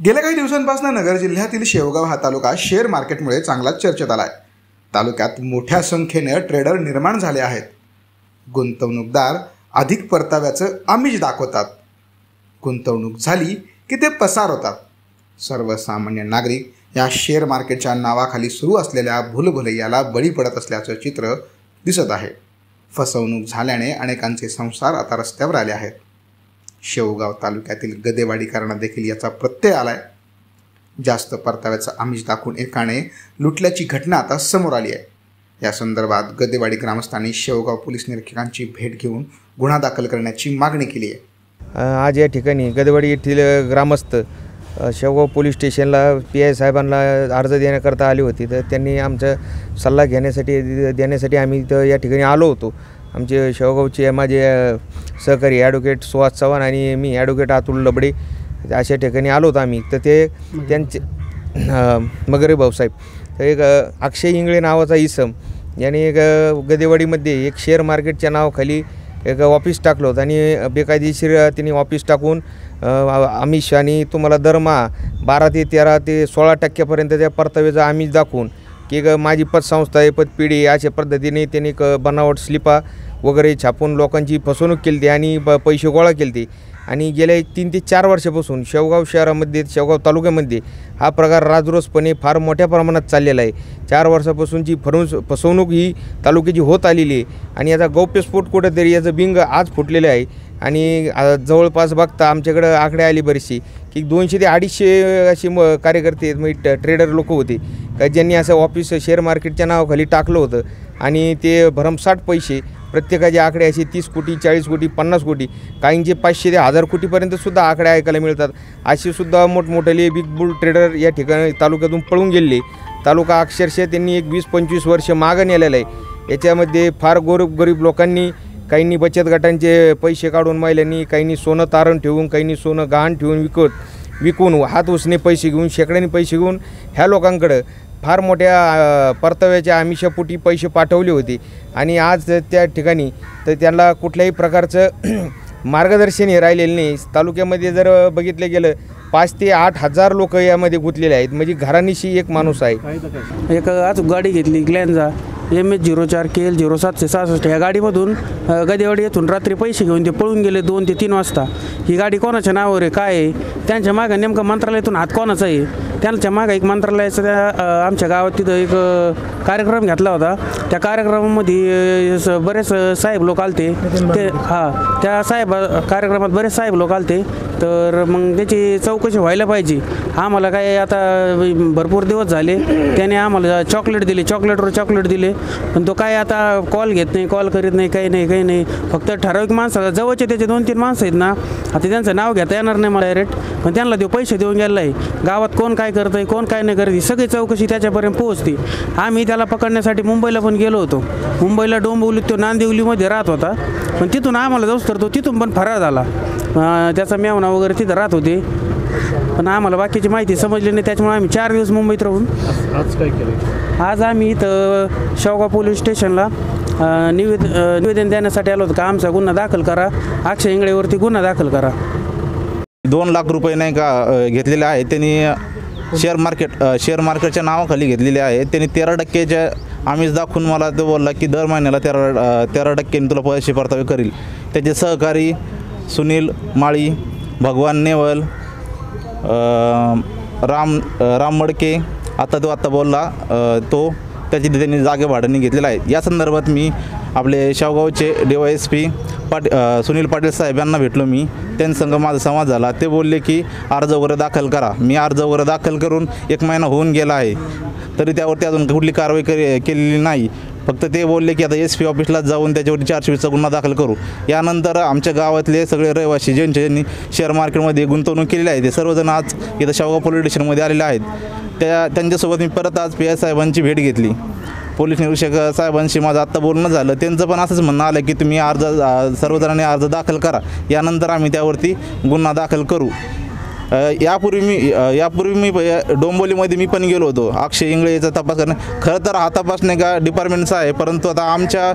गेल्या काही दिवसांपासून नगर जिल्ह्यातील शेवगाव हा तालुका शेअर मार्केटमुळे चांगलाच चर्चेत आला आहे। तालुक्यात मोठ्या संख्येने ट्रेडर निर्माण झाले आहेत। गुंतवणूकदार अधिक परताव्याचं आमिष दाखवतात। गुंतवणूक झाली की ते पसार होतात। सर्वसामान्य नागरिक या शेअर मार्केटच्या नावाखाली सुरू असलेल्या भूलभुलैयाला बळी पडत असल्याचं चित्र दिसत आहे। फसवणूक झाल्याने अनेकांचे संसार आता रस्त्यावर आले आहेत। शेवगाव तालुक्यातील गदेवाडीकरांना देखील याचा प्रत्यय आलाय। जास्त परताव्याचं आमिष दाखवून एकाने लुटल्याची घटना आता समोर आली आहे। या संदर्भात गदेवाडी ग्रामस्थांनी शेवगाव पोलीस निरीक्षकांची भेट घेऊन गुन्हा दाखल करण्याची मागणी केली आहे। आज या ठिकाणी गदेवाडी येथील ग्रामस्थ शेवगाव पोलीस स्टेशनला PI साहेबांना अर्ज देण्याकरता आली होती। तर त्यांनी आमचा सल्ला देण्यासाठी आम्ही इथं या ठिकाणी आलो होतो। आमचे शेवगावचे माझे सहकारी ॲडव्होकेट सुहास चव्हाण आणि मी ॲडव्होकेट अतुल लबडे अशा ठिकाणी आलो होतो आम्ही। तर ते त्यांचे मगरे भाऊसाहेब तर एक अक्षय इंगळे नावाचा इसम याने गदेवाडीमध्ये एक शेअर मार्केटच्या नावाखाली एक ऑफिस टाकलं होतं आणि बेकायदेशीर त्यांनी ऑफिस टाकून आमिष आणि तुम्हाला दरमहा 12 ते 13 ते 16% त्या परताव्याचा आमिष दाखवून की माझी पतसंस्था आहे पतपिढी अशा पद्धतीने त्यांनी बनावट स्लिपा वगैरे छापून लोकांची फसवणूक केली आणि पैसे गोळा केले। आणि गेल्या 3 ते 4 वर्षापासून शेवगाव शहरामध्ये शेवगाव तालुक्यामध्ये हा प्रकार राजरोसपणे फार मोठ्या प्रमाणात चाललेला आहे। 4 वर्षापासूनची फसवणूक ही तालुक्याची होत आलेली आहे आणि याचा गौप्यस्फोट कुठेतरी याचं बिंग आज फुटलेलं आहे। आणि जवळपास बघता आमच्याकडे आकडे आले बरेचसे की 200 ते 250 असे कार्यकर्ते म्हणजे ट्रेडर लोक होते का ज्यांनी असं ऑफिस शेअर मार्केटच्या नावाखाली टाकलं होतं आणि ते भरमसाठ पैसे प्रत्येकाचे आकडे असे 30 कोटी 40 कोटी 50 कोटी काहींचे 500 ते 1000 कोटीपर्यंत सुद्धा आकडे ऐकायला मिळतात। असे सुद्धा मोठमोठे बिग बुल ट्रेडर या ठिकाणी तालुक्यातून पळून गेले। तालुका अक्षरशः त्यांनी एक 20-25 वर्ष मागं नेलेलं आहे। याच्यामध्ये फार गरीब लोकांनी काहींनी बचत गटांचे पैसे काढून महिलांनी काहींनी सोनं तारण ठेवून काहींनी सोनं गहाण ठेवून विकून हात उसने पैसे घेऊन शेकड्याने पैसे घेऊन ह्या लोकांकडं फार मोठ्या परताव्याच्या आमिषापोटी पैसे पाठवले होते। आणि आज त्या ठिकाणी तर त्यांना कुठल्याही प्रकारचं मार्गदर्शन हे राहिलेलं नाही। तालुक्यामध्ये जर बघितलं गेलं 5 ते 8 हजार लोक यामध्ये गुंतलेले आहेत। म्हणजे घराणीशी एक माणूस आहे। एक आज गाडी घेतली ग्लॅनचा MS04 KL 0766 या गाडीमधून गदेवाडी येथून रात्री पैसे घेऊन ते पळून गेले 2 ते 3 वाजता। ही गाडी कोणाच्या नावावर आहे काय आहे त्यांच्या मागं नेमकं मंत्रालयातून हात कोणाचा आहे त्यांच्या मागं एक मंत्रालयाचा आमच्या गावात तिथं एक कार्यक्रम घेतला होता। त्या कार्यक्रमामध्ये बरेच साहेब लोक आलते ते त्या कार्यक्रमात बरेच साहेब लोक आलते। तर मग त्याची चौकशी व्हायला पाहिजे। आम्हाला काय आता भरपूर दिवस झाले त्याने आम्हाला चॉकलेट दिले पण तो काय आता कॉल घेत नाही कॉल करीत नाही काही नाही फक्त ठराविक माणसाला जवळचे त्याचे 2-3 माणसं आहेत ना आता त्यांचं नाव घेता येणार नाही मला डायरेक्ट पण त्यांना तो पैसे देऊन गेला आहे। गावात कोण काय करतं आहे कोण काय नाही करत सगळी चौकशी त्याच्यापर्यंत पोहोचते। आम्ही त्याला पकडण्यासाठी मुंबईला पण गेलो होतो। मुंबईला डोंबिवलीत तो नांदिवलीमध्ये राहत होता पण तिथून आम्हाला जाऊस तर तो तिथून पण फरार झाला। त्याचा मेवना वगैरे तिथं राहत होते पण आम्हाला बाकीची माहिती समजली नाही त्याच्यामुळे आम्ही 4 दिवस मुंबईत राहून आज काय केलं आज आम्ही इथं शेवगाव पोलीस स्टेशनला निवेदन देण्यासाठी आलो होतो का आमचा गुन्हा दाखल करा अक्षय इंगळेवरती गुन्हा दाखल करा। 2 लाख रुपये नाही का घेतलेले आहे त्यांनी शेअर मार्केटच्या नावाखाली घेतलेले आहे। त्यांनी 13% आमिष दाखवून मला तो बोलला की दर महिन्याला 13% तुला पैसे परतावे करील। त्याचे सहकारी सुनील माळी भगवान नेवल राम मडके आता बोलला तो त्यांनी जागे भाड्याने घेतलेला आहे। या संदर्भात मी आपले शेवगावचे DYSP सुनील पाटील साहेब यांना भेटलो मी त्यांच्यासंग माझा संवाद झाला। ते बोलले की अर्ज वगैरे दाखल करा। मी अर्ज वगैरे दाखल करून 1 महिना होऊन गेला आहे तरी त्यावरती अजून कुठली कारवाई केलेली नाही। फक्त ते बोलले की आता SP ऑफिसला जाऊन त्याच्यावरती 420चा गुन्हा दाखल करू। यानंतर आमच्या गावातले सगळे रहिवासी ज्यांनी शेअर मार्केटमध्ये गुंतवणूक केलेली आहे ते सर्वजण आज इथं शेवगाव पोलीस स्टेशनमध्ये आलेले आहेत। त्यांच्यासोबत मी परत आज PI साहेबांची भेट घेतली। पोलीस निरीक्षक साहेबांशी माझं आत्ता बोलणं झालं त्यांचं पण असंच म्हणणं आलं की तुम्ही सर्वजणांनी अर्ज दाखल करा यानंतर आम्ही त्यावरती गुन्हा दाखल करू। यापूर्वी मी डोंबिवलीमध्ये मी पण गेलो होतो अक्षय इंगळेचा तपास करणे। खरं तर हा तपास नाही का डिपार्टमेंटचा आहे परंतु आता आमच्या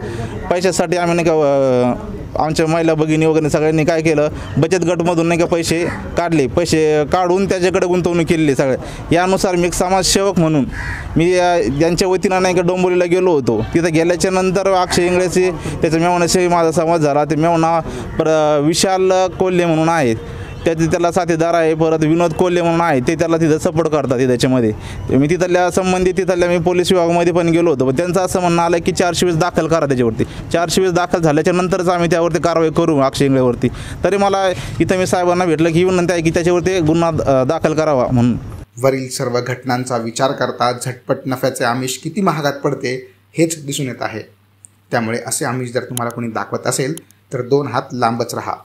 पैशासाठी आम्ही नाही का आमच्या महिला भगिनी वगैरे सगळ्यांनी काय केलं, बचत गटमधून नाही का पैसे काढले, पैसे काढून त्याच्याकडे गुंतवणूक केलेली सगळं. यानुसार मी एक समाजसेवक म्हणून मी यांच्या वतीनं नाही का डोंबिवलीला गेलो होतो. तिथं गेल्याच्या नंतर अक्षय इंगळेचे त्याच्या मेवण्याशी माझा संवाद झाला. ते मेवणा विशाल कोल्हे म्हणून आहेत, त्याला साथीदार आहे, परत विनोद कोल्हे म्हणून आहे, ते त्याला तिथं सपोर्ट करतात. त्याच्यामध्ये मी तिथल्या मी पोलीस विभागामध्ये पण गेलो होतो. पण त्यांचं असं म्हणणं आलं की 420 दाखल करा त्याच्यावरती. 420 दाखल झाल्याच्या नंतरच आम्ही त्यावरती कारवाई करू अक्षय इंगळेवरती. तरी मला इथं मी साहेबांना भेटलं की विनंती आहे की त्याच्यावरती गुन्हा दाखल करावा म्हणून. वरील सर्व घटनांचा विचार करता झटपट नफ्याचे आमिष किती महागात पडते हेच दिसून येत आहे. त्यामुळे असे आमिष जर तुम्हाला कोणी दाखवत असेल तर 2 हात लांबच राहा.